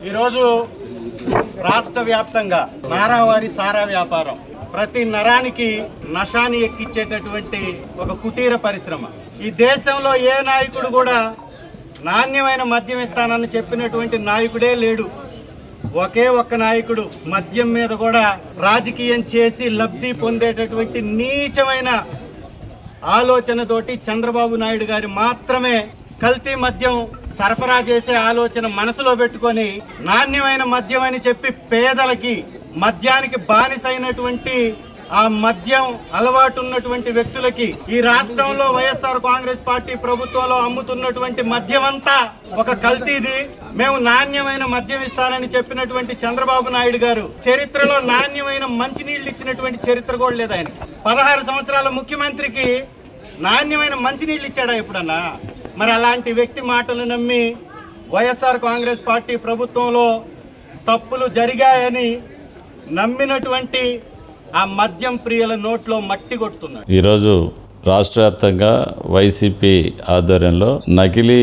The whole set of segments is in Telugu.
ఈరోజు రాష్ట్ర వ్యాప్తంగా నారావారి సారా వ్యాపారం ప్రతి నరానికి నషాని ఎక్కించేటటువంటి ఒక కుటీర పరిశ్రమ. ఈ దేశంలో ఏ నాయకుడు కూడా నాణ్యమైన మద్యం ఇస్తానని చెప్పినటువంటి నాయకుడే లేడు. ఒకే ఒక్క నాయకుడు మద్యం మీద కూడా రాజకీయం చేసి లబ్ధి పొందేటటువంటి నీచమైన ఆలోచనతోటి చంద్రబాబు నాయుడు గారు మాత్రమే కల్తీ మద్యం సరఫరా చేసే ఆలోచన మనసులో పెట్టుకొని నాణ్యమైన మద్యం అని చెప్పి పేదలకి మద్యానికి బానిసైనటువంటి ఆ మద్యం అలవాటు ఉన్నటువంటి వ్యక్తులకి ఈ రాష్ట్రంలో వైఎస్ఆర్ కాంగ్రెస్ పార్టీ ప్రభుత్వంలో అమ్ముతున్నటువంటి మద్యం అంతా ఒక కల్తీది. మేము నాణ్యమైన మద్యం ఇస్తానని చెప్పినటువంటి చంద్రబాబు నాయుడు గారు చరిత్రలో నాణ్యమైన మంచినీళ్ళు ఇచ్చినటువంటి చరిత్ర కూడా లేదు. ఆయనకి 16 సంవత్సరాల ముఖ్యమంత్రికి నాణ్యమైన మంచినీళ్ళు ఇచ్చాడా ఎప్పుడన్నా? మరి అలాంటి వ్యక్తి మాటలు నమ్మి వైఎస్ఆర్ కాంగ్రెస్ పార్టీ ప్రభుత్వంలో తప్పులు జరిగాయని నమ్మినటువంటి ఆ మద్యం ప్రియుల నోట్లో మట్టి కొడుతున్నారు. ఈరోజు రాష్ట్ర వ్యాప్తంగా వైసీపీ ఆధ్వర్యంలో నకిలీ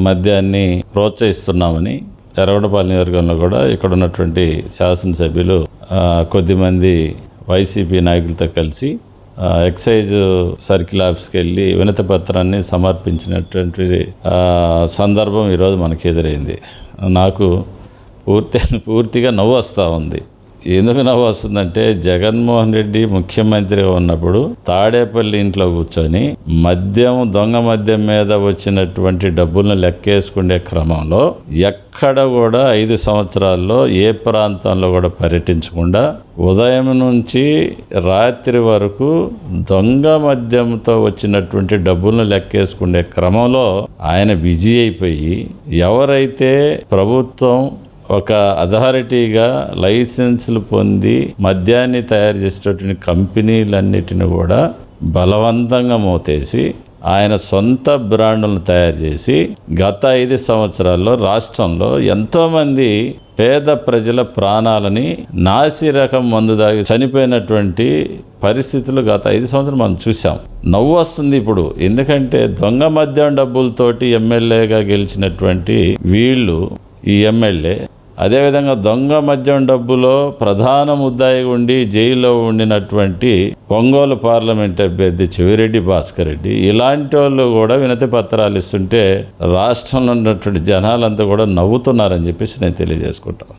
మద్యాన్ని ప్రోత్సహిస్తున్నామని ఎర్రగొండపాలెం నియోజకవర్గంలో కూడా ఇక్కడ ఉన్నటువంటి శాసనసభ్యులు కొద్దిమంది వైసీపీ నాయకులతో కలిసి ఎక్సైజ్ సర్కిల్ ఆఫీస్కి వెళ్ళి వినతి పత్రాన్ని సమర్పించినటువంటి సందర్భం ఈరోజు మనకు ఎదురైంది. నాకు పూర్తిగా నవ్వు వస్తూ ఉంది. ఎందుకు నవ్వు వస్తుందంటే జగన్మోహన్ రెడ్డి ముఖ్యమంత్రిగా ఉన్నప్పుడు తాడేపల్లి ఇంట్లో కూర్చొని దొంగ మద్యం మీద వచ్చినటువంటి డబ్బులను లెక్కేసుకునే క్రమంలో ఎక్కడ కూడా 5 సంవత్సరాల్లో ఏ ప్రాంతంలో కూడా పర్యటించకుండా ఉదయం నుంచి రాత్రి వరకు దొంగ మద్యంతో వచ్చినటువంటి డబ్బులను లెక్కేసుకునే క్రమంలో ఆయన బిజీ అయిపోయి ఎవరైతే ప్రభుత్వం ఒక అథారిటీగా లైసెన్సులు పొంది మద్యాన్ని తయారు చేసేటటువంటి కంపెనీలన్నిటిని కూడా బలవంతంగా మోతేసి ఆయన సొంత బ్రాండ్లను తయారు చేసి గత 5 సంవత్సరాల్లో రాష్ట్రంలో ఎంతోమంది పేద ప్రజల ప్రాణాలని నాసి రకం మందు దాగి చనిపోయినటువంటి పరిస్థితులు గత 5 సంవత్సరాలు మనం చూసాం. నవ్వు వస్తుంది ఇప్పుడు. ఎందుకంటే దొంగ మద్యం డబ్బులతోటి ఎమ్మెల్యేగా గెలిచినటువంటి వీళ్ళు ఈ ఎమ్మెల్యే, అదేవిధంగా దొంగ మద్యం డబ్బులో ప్రధాన ముద్దాయిగా ఉండి జైల్లో ఉండినటువంటి ఒంగోలు పార్లమెంట్ అభ్యర్థి చెవిరెడ్డి భాస్కర్ రెడ్డి, ఇలాంటి వాళ్ళు కూడా వినతి పత్రాలు ఇస్తుంటే రాష్ట్రంలో ఉన్నటువంటి జనాలంతా కూడా నవ్వుతున్నారని చెప్పేసి నేను తెలియజేసుకుంటాను.